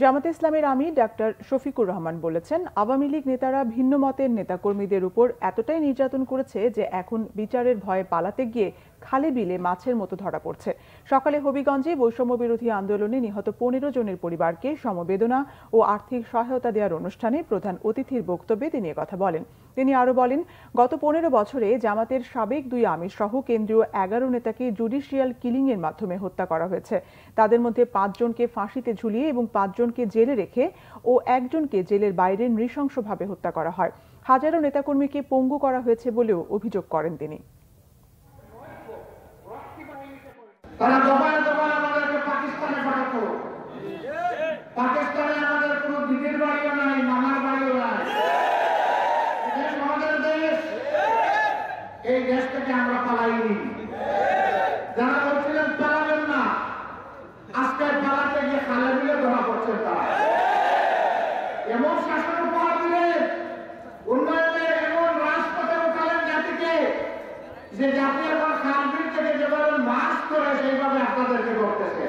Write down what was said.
জামাতে ইসলামের আমির ডাক্তার শফিকুর রহমান বলেছেন, আওয়ামী লীগ নেতারা ভিন্ন মতের নেতাকর্মীদের উপর এতটাই নির্যাতন করেছে যে এখন বিচারের ভয়ে পালাতে গিয়ে খালে বিলে মাছের মতো ধরা পড়ছে। সকালে হবিগঞ্জে বৈষম্য বিরোধী আন্দোলনে নিহত 15 জনের পরিবারকে সমবেদনা ও আর্থিক সহায়তা দেওয়ার অনুষ্ঠানে প্রধান অতিথির বক্তব্যে তিনি কথা বলেন। তিনি আরো বলেন, গত 15 বছরে জামাতের সাবেক 2 আমির সহ কেন্দ্রীয় 11 নেতাকে জুডিশিয়াল কিলিং এর মাধ্যমে হত্যা করা হয়েছে। তাদের মধ্যে 5 জনকে ফাঁসিতে ঝুলিয়ে এবং 5 জনকে জেলে রেখে ও একজনকে জেলের বাইরে নৃশংসভাবে হত্যা করা হয়। হাজারো নেতাকর্মীকে পঙ্গু করা হয়েছে বলেও অভিযোগ করেন তিনি। তারা দফায় দফায় আমাদেরকে পাকিস্তানে পাঠাতো। পাকিস্তানে আমাদের কোনো দিদির বাড়িও নাই, মামার বাড়িও নাই। এটা আমাদের দেশ। এই দেশ থেকে আমরা পালাইনি। যারা বলছিলেন পালাবেন না, আজকে পালাতে গিয়ে খালে বিলে ধরা পড়ছে তারা। এমন শাসন উপহার দিলেন, উন্নয়নের এমন রাজপথে উঠালেন জাতিকে, যে জাতি এখন খাল বিল থেকে যেভাবে মাছ করে সেইভাবে আপনাদেরকে করতেছে।